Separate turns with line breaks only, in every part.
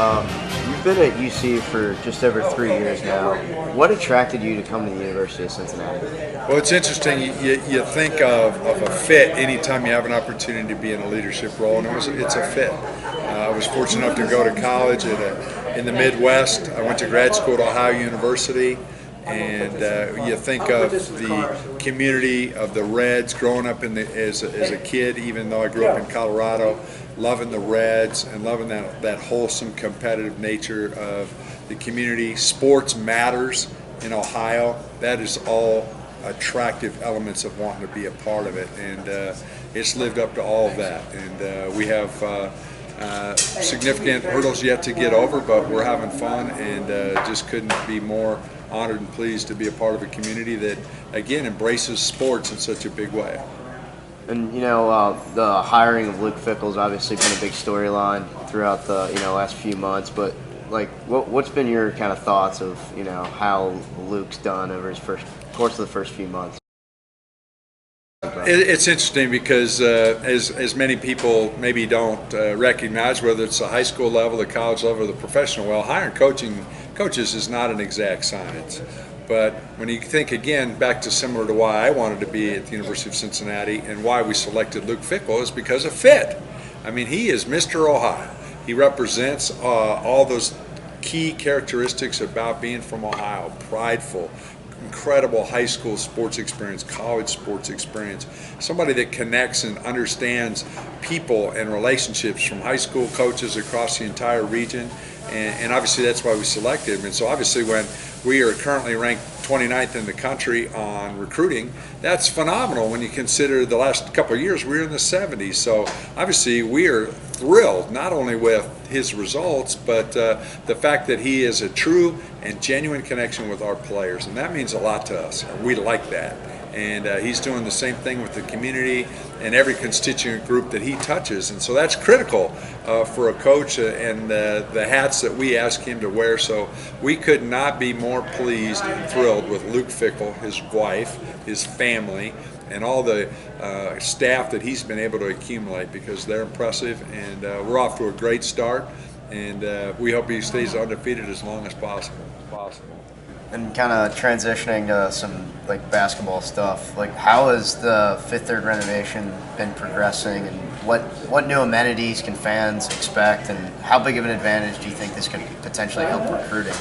You've been at UC for just over 3 years now. What attracted you to come to the University of Cincinnati?
Well, it's interesting. You think of a fit anytime you have an opportunity to be in a leadership role, and it's a fit. I was fortunate enough to go to college in the Midwest. I went to grad school at Ohio University, and you think of the community of the Reds growing up as a kid, even though I grew up in Colorado, loving the Reds and loving that wholesome competitive nature of the community. Sports matters in Ohio. That is all attractive elements of wanting to be a part of it, and it's lived up to all of that. And we have significant hurdles yet to get over, but we're having fun, and just couldn't be more honored and pleased to be a part of a community that, again, embraces sports in such a big way.
And the hiring of Luke Fickell has obviously been a big storyline throughout the last few months. But what's been your kind of thoughts of how Luke's done over his course of the first few months?
It's interesting because as many people maybe don't recognize, whether it's the high school level, the college level, or the professional, well, hiring coaches is not an exact science. But when you think, again, back to similar to why I wanted to be at the University of Cincinnati and why we selected Luke Fickell is because of fit. I mean, he is Mr. Ohio. He represents all those key characteristics about being from Ohio: prideful, incredible high school sports experience, college sports experience, somebody that connects and understands people and relationships from high school coaches across the entire region. And obviously that's why we selected him. And so obviously when we are currently ranked 29th in the country on recruiting, that's phenomenal when you consider the last couple of years we were in the 70s. So obviously we are thrilled not only with his results, but the fact that he is a true and genuine connection with our players. And that means a lot to us. We like that. And he's doing the same thing with the community and every constituent group that he touches. And so that's critical for a coach and the hats that we ask him to wear. So we could not be more pleased and thrilled with Luke Fickell, his wife, his family, and all the staff that he's been able to accumulate, because they're impressive. And we're off to a great start. And we hope he stays undefeated as long as possible.
And kind of transitioning to some basketball stuff, how has the Fifth Third renovation been progressing, and what new amenities can fans expect, and how big of an advantage do you think this could potentially help recruiting?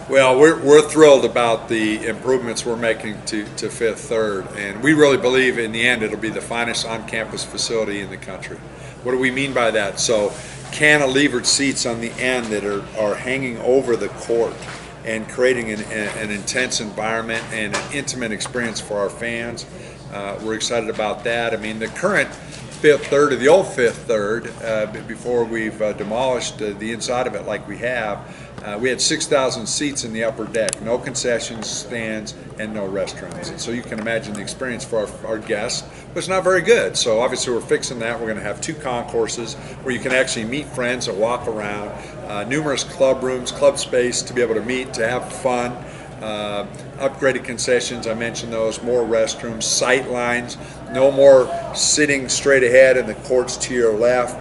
Well, we're thrilled about the improvements we're making to Fifth Third, and we really believe in the end it'll be the finest on-campus facility in the country. What do we mean by that? So cantilevered seats on the end that are hanging over the court and creating an intense environment and an intimate experience for our fans. We're excited about that. I mean, the current Fifth Third, or the old Fifth Third, before we've demolished the inside of it like we have, we had 6,000 seats in the upper deck, no concessions, stands, and no restrooms. And so you can imagine the experience for our guests was not very good. So obviously we're fixing that. We're going to have 2 concourses where you can actually meet friends and walk around, numerous club rooms, club space to be able to meet, to have fun, upgraded concessions, I mentioned those, more restrooms, sight lines, no more sitting straight ahead in the courts to your left,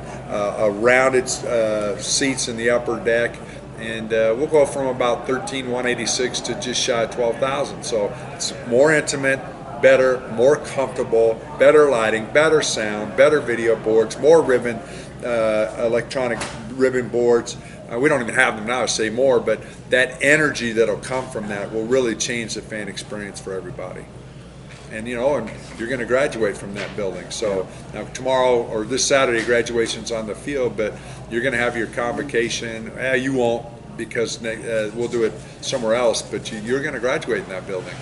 rounded seats in the upper deck. And we'll go from about 13,186 to just shy of 12,000. So it's more intimate, better, more comfortable, better lighting, better sound, better video boards, more ribbon, electronic ribbon boards. We don't even have them now to say more, but that energy that'll come from that will really change the fan experience for everybody. And and you're going to graduate from that building. So now tomorrow or this Saturday, graduation's on the field, but you're going to have your convocation. You won't, because we'll do it somewhere else, but you're going to graduate in that building.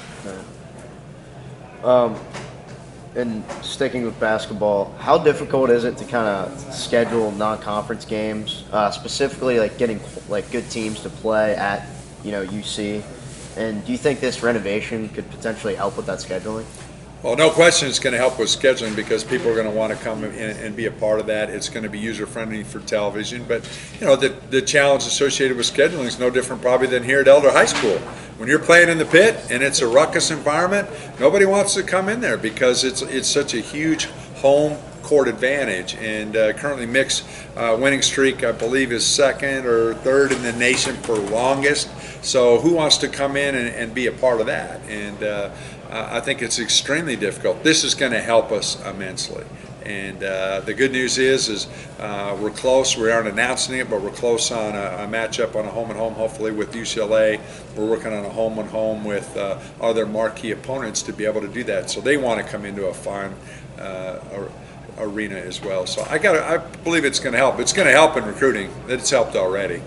And sticking with basketball, how difficult is it to kind of schedule non-conference games, specifically getting good teams to play at UC? And do you think this renovation could potentially help with that scheduling?
Well, no question it's going to help with scheduling, because people are going to want to come in and be a part of that. It's going to be user-friendly for television. But, the challenge associated with scheduling is no different probably than here at Elder High School. When you're playing in the pit and it's a ruckus environment, nobody wants to come in there because it's such a huge home court advantage. And currently Mick's winning streak, I believe, is second or third in the nation for longest. So who wants to come in and be a part of that? And I think it's extremely difficult. This is going to help us immensely. And the good news is we're close. We aren't announcing it, but we're close on a matchup on a home-and-home, hopefully, with UCLA. We're working on a home-and-home with other marquee opponents to be able to do that. So they want to come into a fine arena as well. So I believe it's going to help. It's going to help in recruiting. It's helped already.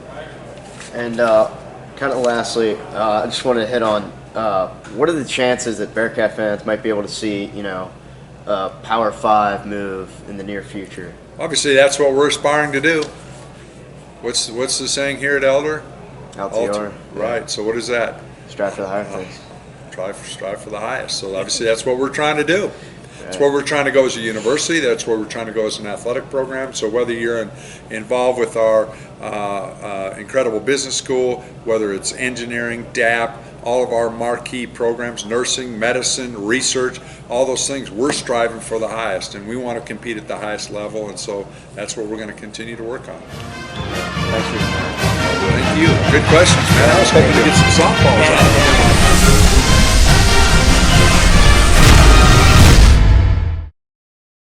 And kind of lastly, I just want to hit on what are the chances that Bearcat fans might be able to see, a Power 5 move in the near future?
Obviously, that's what we're aspiring to do. What's the saying here at Elder?
LTR.
Right. So what is that?
Strive for the higher things.
Strive for the highest. So obviously, that's what we're trying to do. That's where we're trying to go as a university. That's where we're trying to go as an athletic program. So whether you're involved with our incredible business school, whether it's engineering, DAP, all of our marquee programs, nursing, medicine, research, all those things, we're striving for the highest, and we want to compete at the highest level, and so that's what we're going to continue to work on.
Thank you.
Thank you. Good questions, man. I was hoping to get some softballs out of you.